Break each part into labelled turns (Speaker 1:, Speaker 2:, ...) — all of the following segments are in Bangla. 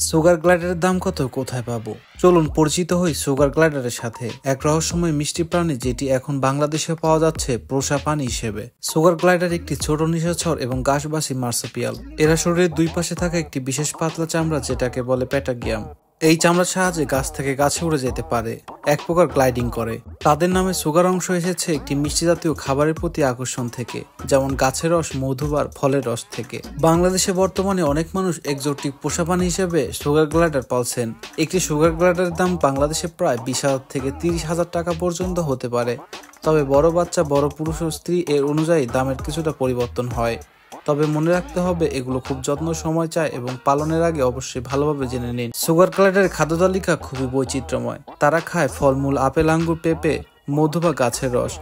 Speaker 1: সুগার গ্লাইডারের দাম কত, কোথায় পাবো? চলুন পরিচিত হই সুগার গ্লাইডারের সাথে, এক রহস্যময় মিষ্টি প্রাণী যেটি এখন বাংলাদেশে পাওয়া যাচ্ছে পোষা প্রাণী হিসেবে। সুগার গ্লাইডার একটি ছোট নিশাচর এবং ঘাসবাসী মার্সুপিয়াল। এরা শরীরের দুই পাশে থাকা একটি বিশেষ পাতলা চামড়া যেটাকে বলে প্যাটাগিয়াম। এই চামড়ার সাহায্যে গাছ থেকে গাছে উড়ে যেতে পারে, এক প্রকার গ্লাইডিং করে। তাদের নামে সুগার অংশ এসেছে একটি মিষ্টি জাতীয় খাবারের প্রতি আকর্ষণ থেকে, যেমন গাছের রস, মধু বা ফলের রস থেকে। বাংলাদেশে বর্তমানে অনেক মানুষ এক্সোটিক পোষা প্রাণী হিসেবে সুগার গ্লাইডার পালছেন। একটি সুগার গ্লাইডারের দাম বাংলাদেশে প্রায় 20,000 থেকে 30,000 টাকা পর্যন্ত হতে পারে। তবে বড় বাচ্চা, বড় পুরুষ ও স্ত্রী এর অনুযায়ী দামের কিছুটা পরিবর্তন হয়। তবে মনে রাখতে হবে এগুলো খুব যত্ন সময় চায় এবং পালনের আগে অবশ্যই ভালোভাবে জেনে নিন। সুগার গ্লাইডারের খাদ্য তালিকা খুবই বৈচিত্র্যময়। তারা খায় ফলমূল, আপেল, আঙ্গুর, পেঁপে, মধু বা গাছের রস,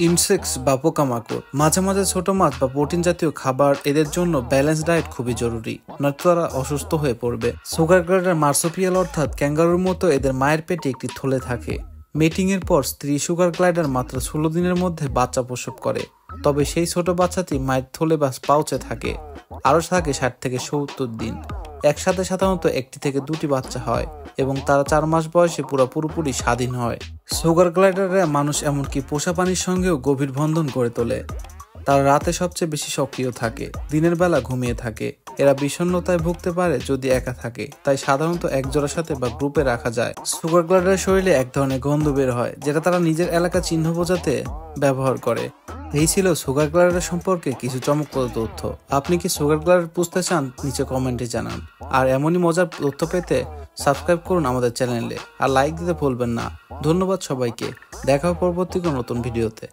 Speaker 1: ইনসেক্টস বা পোকামাকড়, মাঝে মাঝে ছোট মাছ বা প্রোটিন জাতীয় খাবার। এদের জন্য ব্যালেন্স ডায়েট খুবই জরুরি, নয়তো তারা অসুস্থ হয়ে পড়বে। সুগার গ্লাইডার মার্সুপিয়াল অর্থাৎ ক্যাঙ্গারুর মতো এদের মায়ের পেটে একটি থলে থাকে। মেটিং এর পর স্ত্রী সুগার গ্লাইডার মাত্র 16 দিনের মধ্যে বাচ্চা প্রসব করে। তবে সেই ছোট বাচ্চাটি মায়ের থলে বা পাউচে থাকে। আরও থাকে 60 থেকে 70 দিন। একসাথে সাধারণত 1 থেকে 2টি বাচ্চা হয় এবং তারা 4 মাস বয়সে পুরোপুরি স্বাধীন হয়। সুগার গ্লাইডাররা মানুষ এমনকি পোষা প্রাণীর সঙ্গেও গভীর বন্ধন গড়ে তোলে। তারা রাতে সবচেয়ে বেশি সক্রিয় থাকে, দিনের বেলা ঘুমিয়ে থাকে। এরা বিষণ্ণতায় ভুগতে পারে যদি একা থাকে, তাই সাধারণত একজোড়ার সাথে বা গ্রুপে রাখা যায়। সুগার গ্লাইডারের শরীরে এক ধরনের গন্ধ বের হয়, যেটা তারা নিজের এলাকা চিহ্ন বোঝাতে ব্যবহার করে। এই ছিল সুগার গ্লাইডার সম্পর্কে কিছু চমকপ্রদ তথ্য। আপনি কি সুগার গ্লাইডার পুষতে চান? নিচে কমেন্টে জানান। আর এমনই মজার তথ্য পেতে সাবস্ক্রাইব করুন আমাদের চ্যানেলে, আর লাইক দিতে ভুলবেন না। ধন্যবাদ সবাইকে। দেখা হবে পরবর্তী কোনো নতুন ভিডিওতে।